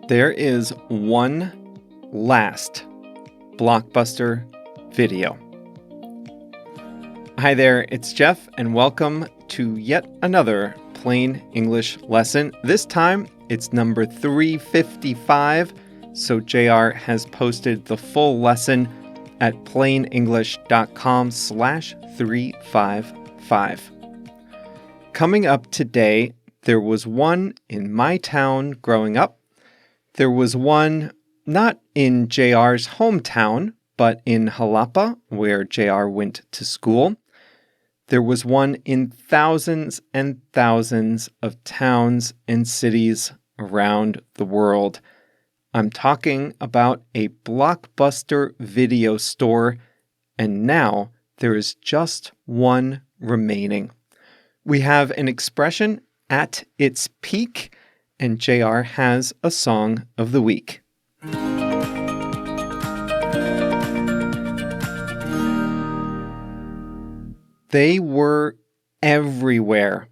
There is one last Blockbuster video. Hi there, it's Jeff, and welcome to yet another Plain English lesson. This time, it's number 355, so JR has posted the full lesson at plainenglish.com/355. Coming up today, there was one in my town growing up. There was one not in JR's hometown, but in Jalapa, where JR went to school. There was one in thousands and thousands of towns and cities around the world. I'm talking about a Blockbuster video store, and now there is just one remaining. We have an expression, at its peak, and JR has a song of the week. They were everywhere.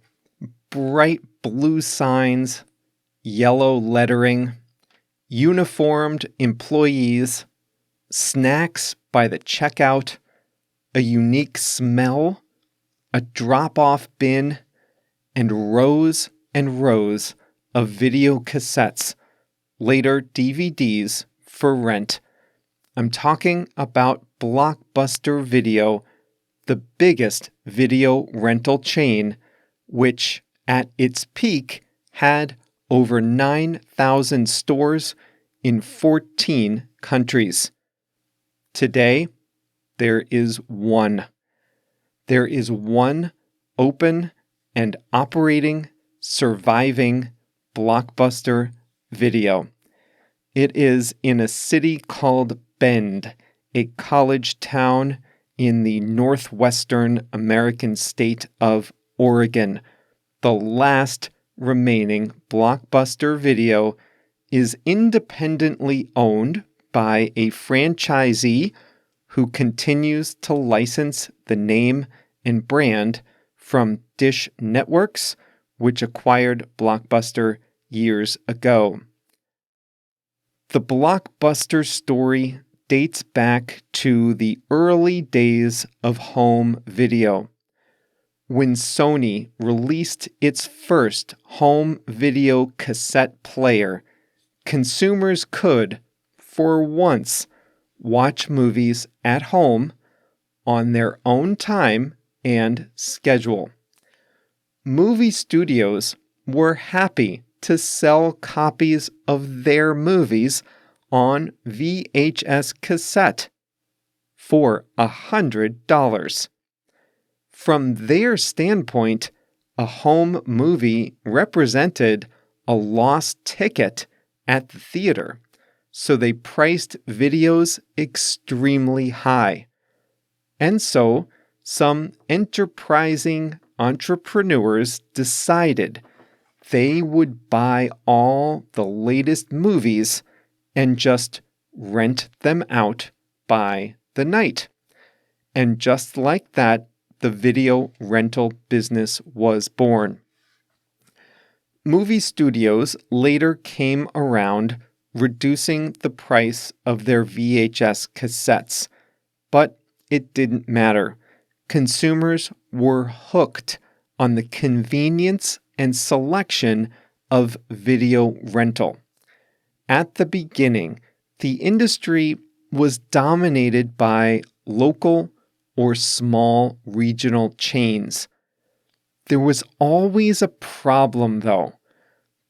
Bright blue signs, yellow lettering, uniformed employees, snacks by the checkout, a unique smell, a drop-off bin, and rows of video cassettes, later DVDs for rent. I'm talking about Blockbuster Video, the biggest video rental chain, which at its peak had over 9,000 stores in 14 countries. Today, there is one. There is one open and operating, surviving Blockbuster Video. It is in a city called Bend, a college town in the northwestern American state of Oregon. The last remaining Blockbuster Video is independently owned by a franchisee who continues to license the name and brand from Dish Networks, which acquired Blockbuster years ago. The Blockbuster story dates back to the early days of home video. When Sony released its first home video cassette player, consumers could, for once, watch movies at home on their own time and schedule. Movie studios were happy to sell copies of their movies on VHS cassette for $100. From their standpoint, a home movie represented a lost ticket at the theater, so they priced videos extremely high. And so, some enterprising entrepreneurs decided they would buy all the latest movies and just rent them out by the night. And just like that, the video rental business was born. Movie studios later came around, reducing the price of their VHS cassettes. But it didn't matter. Consumers were hooked on the convenience and selection of video rental. At the beginning, the industry was dominated by local or small regional chains. There was always a problem, though.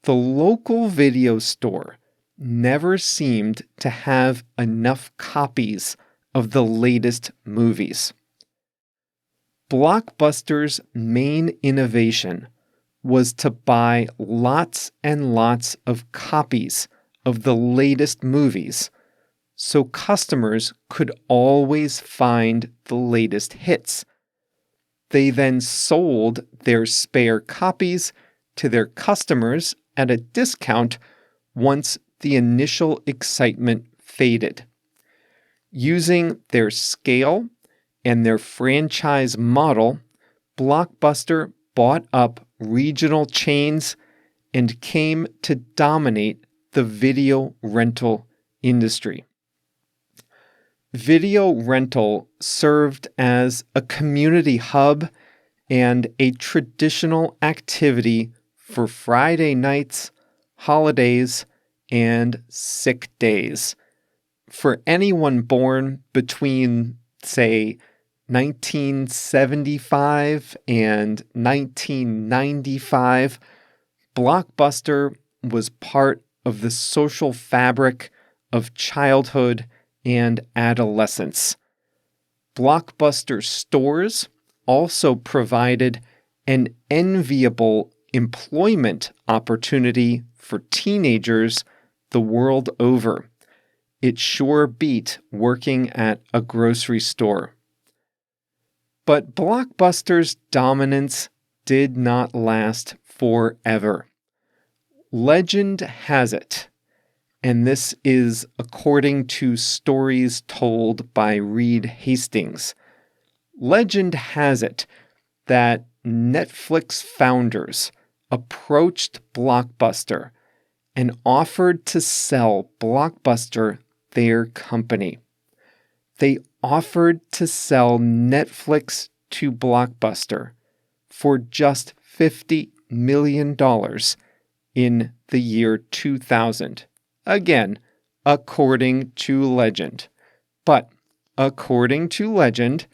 The local video store never seemed to have enough copies of the latest movies. Blockbuster's main innovation was to buy lots and lots of copies of the latest movies, so customers could always find the latest hits. They then sold their spare copies to their customers at a discount once the initial excitement faded. Using their scale and their franchise model, Blockbuster bought up regional chains and came to dominate the video rental industry. Video rental served as a community hub and a traditional activity for Friday nights, holidays, and sick days. For anyone born between, say, 1975 and 1995, Blockbuster was part of the social fabric of childhood and adolescence. Blockbuster stores also provided an enviable employment opportunity for teenagers the world over. It sure beat working at a grocery store. But Blockbuster's dominance did not last forever. Legend has it, and this is according to stories told by Reed Hastings. Legend has it that Netflix founders approached Blockbuster and offered to sell Blockbuster their company. They offered to sell Netflix to Blockbuster for just $50 million in the year 2000. Again, according to legend. But according to legend,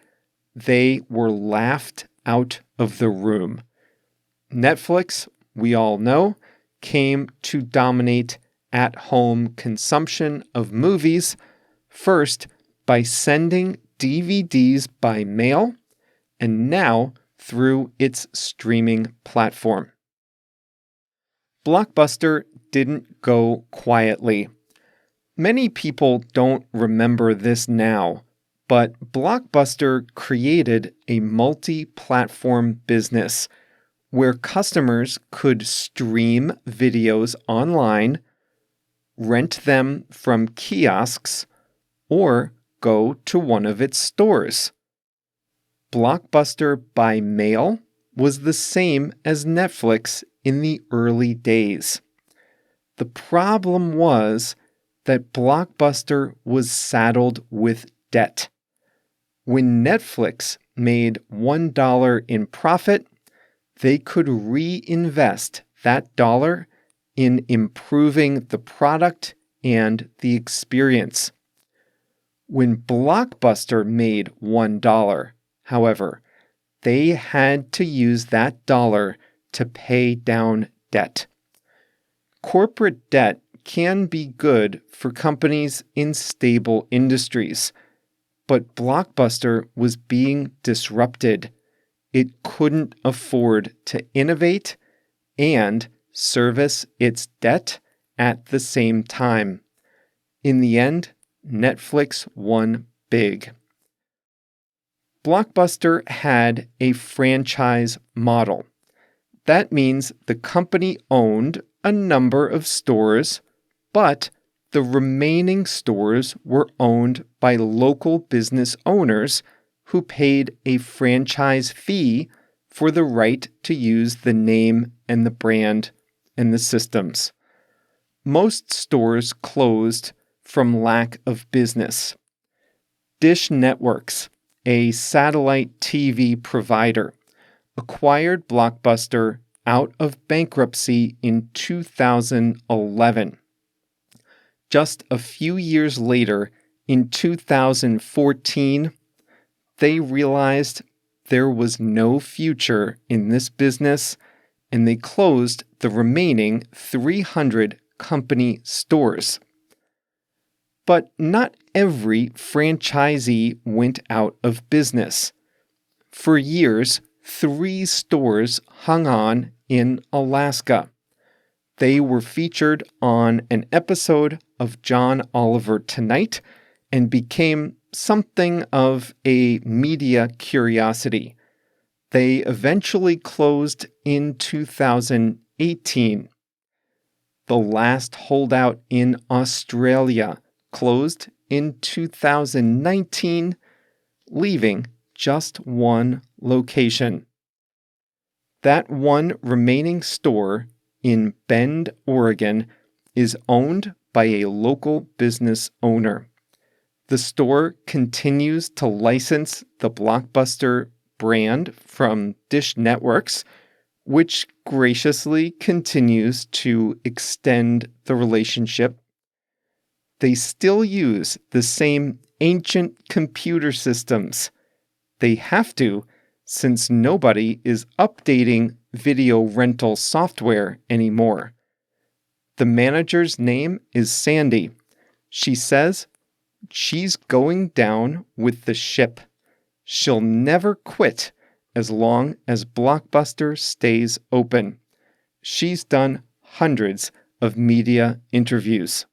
they were laughed out of the room. Netflix, we all know, came to dominate at-home consumption of movies, first by sending DVDs by mail, and now through its streaming platform. Blockbuster didn't go quietly. Many people don't remember this now, but Blockbuster created a multi-platform business where customers could stream videos online, rent them from kiosks, or go to one of its stores. Blockbuster by mail was the same as Netflix in the early days. The problem was that Blockbuster was saddled with debt. When Netflix made $1 in profit, they could reinvest that dollar in improving the product and the experience. When Blockbuster made $1, however, they had to use that dollar to pay down debt. Corporate debt can be good for companies in stable industries, but Blockbuster was being disrupted. It couldn't afford to innovate and service its debt at the same time. In the end, Netflix won big. Blockbuster had a franchise model. That means the company owned a number of stores, but the remaining stores were owned by local business owners who paid a franchise fee for the right to use the name and the brand and the systems. Most stores closed from lack of business. Dish Networks, a satellite TV provider, acquired Blockbuster out of bankruptcy in 2011. Just a few years later, in 2014, they realized there was no future in this business, and they closed the remaining 300 company stores. But not every franchisee went out of business. For years, 3 stores hung on in Alaska. They were featured on an episode of John Oliver Tonight and became something of a media curiosity. They eventually closed in 2018. The last holdout in Australia closed in 2019, leaving just one location. That one remaining store in Bend, Oregon, is owned by a local business owner. The store continues to license the Blockbuster brand from Dish Networks, which graciously continues to extend the relationship. They still use the same ancient computer systems. They have to, since nobody is updating video rental software anymore. The manager's name is Sandy. She says she's going down with the ship. She'll never quit as long as Blockbuster stays open. She's done hundreds of media interviews.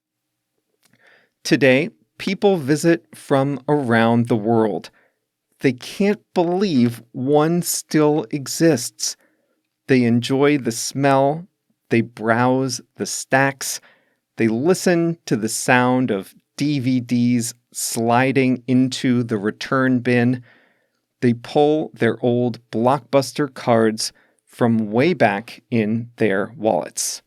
Today, people visit from around the world. They can't believe one still exists. They enjoy the smell. They browse the stacks. They listen to the sound of DVDs sliding into the return bin. They pull their old Blockbuster cards from way back in their wallets.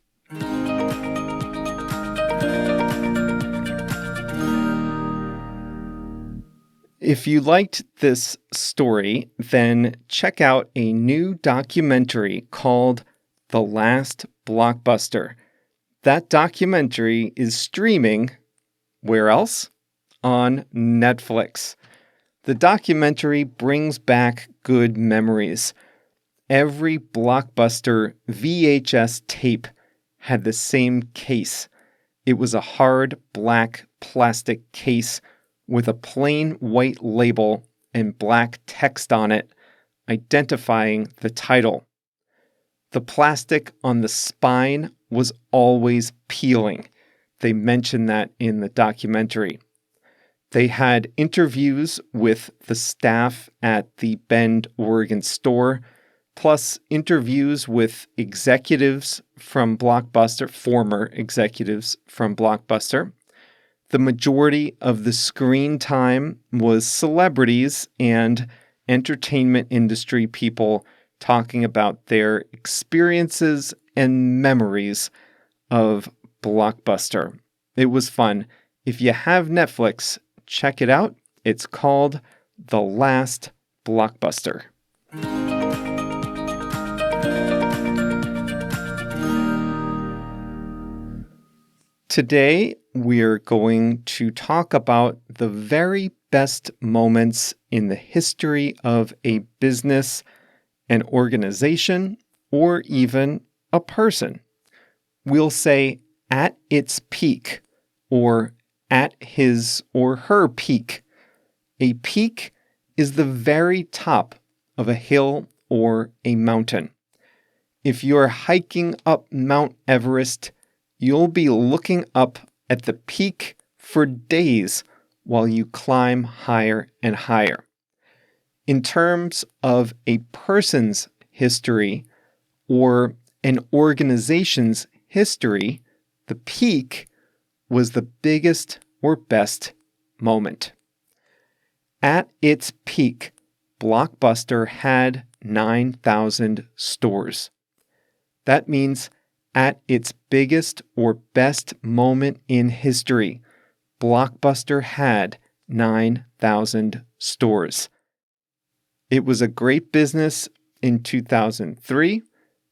If you liked this story, then check out a new documentary called The Last Blockbuster. That documentary is streaming, where else? On Netflix. The documentary brings back good memories. Every Blockbuster VHS tape had the same case. It was a hard black plastic case with a plain white label and black text on it, identifying the title. The plastic on the spine was always peeling. They mention that in the documentary. They had interviews with the staff at the Bend, Oregon store, plus interviews with executives from Blockbuster, former executives from Blockbuster. The majority of the screen time was celebrities and entertainment industry people talking about their experiences and memories of Blockbuster. It was fun. If you have Netflix, check it out. It's called The Last Blockbuster. Today, we're going to talk about the very best moments in the history of a business, an organization, or even a person. We'll say at its peak, or at his or her peak. A peak is the very top of a hill or a mountain. If you're hiking up Mount Everest, you'll be looking up at the peak for days while you climb higher and higher. In terms of a person's history or an organization's history, the peak was the biggest or best moment. At its peak, Blockbuster had 9,000 stores. That means at its biggest or best moment in history, Blockbuster had 9,000 stores. It was a great business in 2003,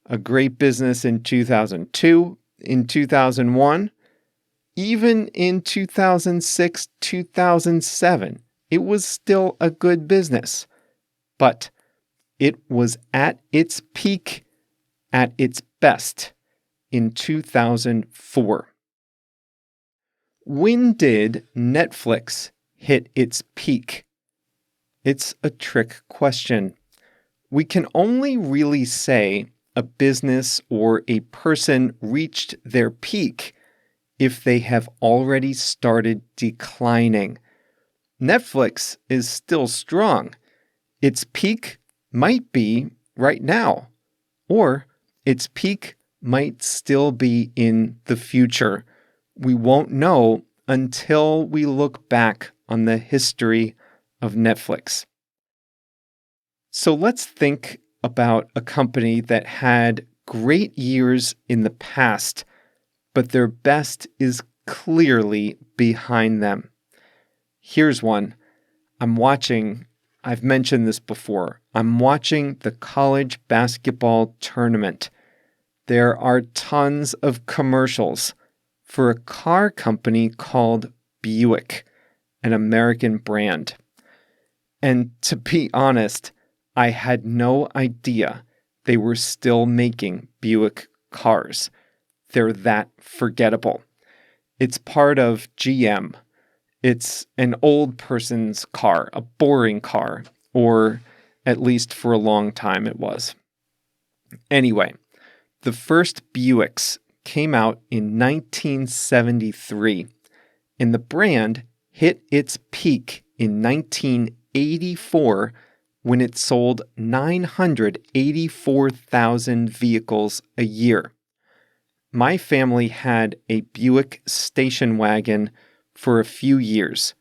a great business in 2002, in 2001, even in 2006, 2007. It was still a good business, but it was at its peak, at its best, in 2004. When did Netflix hit its peak? It's a trick question. We can only really say a business or a person reached their peak if they have already started declining. Netflix is still strong. Its peak might be right now, or its peak might still be in the future. We won't know until we look back on the history of Netflix. So let's think about a company that had great years in the past, but their best is clearly behind them. Here's one. I've mentioned this before, I'm watching the college basketball tournament. There are tons of commercials for a car company called Buick, an American brand. And to be honest, I had no idea they were still making Buick cars. They're that forgettable. It's part of GM. It's an old person's car, a boring car, or at least for a long time it was. Anyway, the first Buicks came out in 1973, and the brand hit its peak in 1984 when it sold 984,000 vehicles a year. My family had a Buick station wagon for a few years.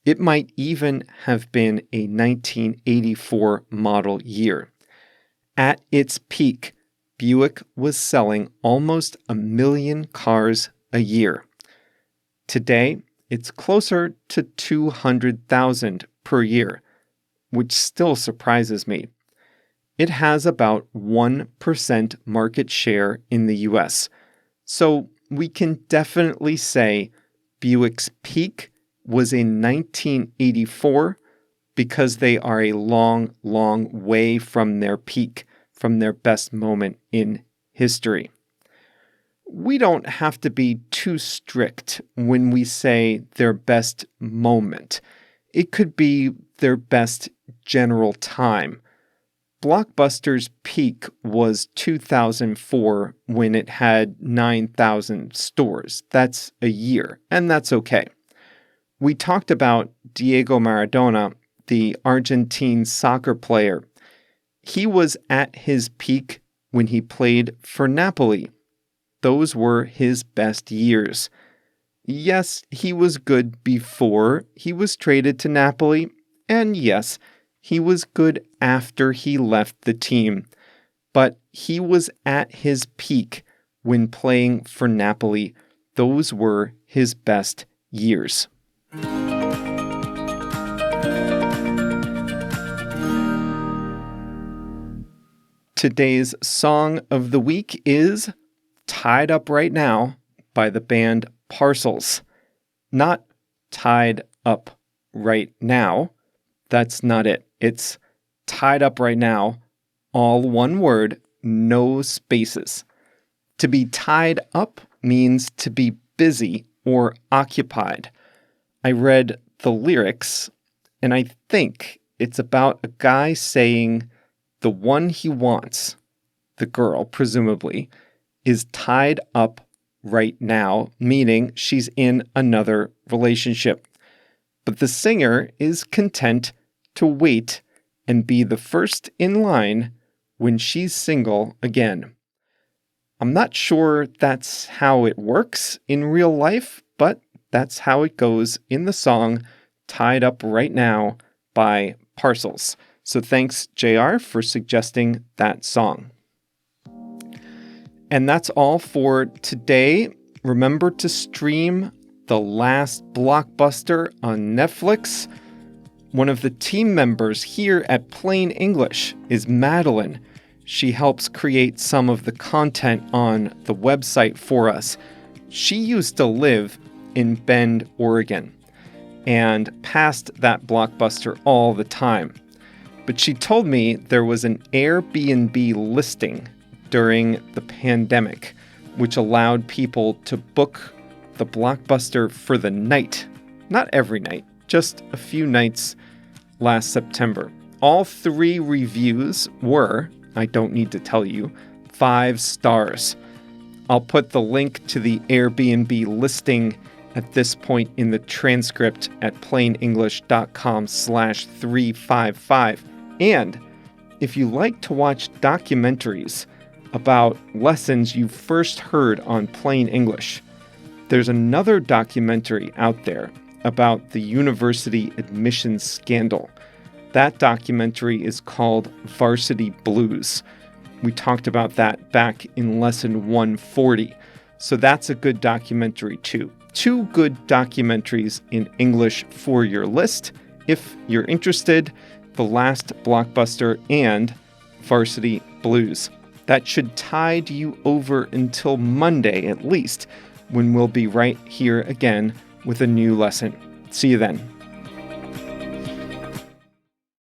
It might even have been a 1984 model year. At its peak, Buick was selling almost 1 million cars a year. Today, it's closer to 200,000 per year, which still surprises me. It has about 1% market share in the US, so we can definitely say Buick's peak was in 1984 because they are a long, long way from their peak, from their best moment in history. We don't have to be too strict when we say their best moment. It could be their best general time. Blockbuster's peak was 2004 when it had 9,000 stores. That's a year, and that's okay. We talked about Diego Maradona, the Argentine soccer player. He was at his peak when he played for Napoli. Those were his best years. Yes, he was good before he was traded to Napoli, and yes, he was good after he left the team, but he was at his peak when playing for Napoli. Those were his best years. Today's song of the week is Tied Up Right Now by the band Parcels. Not Tied Up Right Now. That's not it. It's Tied Up Right Now, all one word, no spaces. To be tied up means to be busy or occupied. I read the lyrics, and I think it's about a guy saying the one he wants, the girl, presumably, is tied up right now, meaning she's in another relationship. But the singer is content to wait and be the first in line when she's single again. I'm not sure that's how it works in real life, but that's how it goes in the song Tied Up Right Now by Parcels. So thanks, JR, for suggesting that song. And that's all for today. Remember to stream The Last Blockbuster on Netflix. One of the team members here at Plain English is Madeline. She helps create some of the content on the website for us. She used to live in Bend, Oregon, and passed that Blockbuster all the time. But she told me there was an Airbnb listing during the pandemic, which allowed people to book the Blockbuster for the night. Not every night, just a few nights last September. All 3 reviews were, I don't need to tell you, 5 stars. I'll put the link to the Airbnb listing at this point in the transcript at plainenglish.com/355. And if you like to watch documentaries about lessons you first heard on Plain English, there's another documentary out there about the university admissions scandal. That documentary is called Varsity Blues. We talked about that back in lesson 140. So that's a good documentary too. 2 good documentaries in English for your list. If you're interested, The Last Blockbuster and Varsity Blues. That should tide you over until Monday at least, when we'll be right here again with a new lesson. See you then.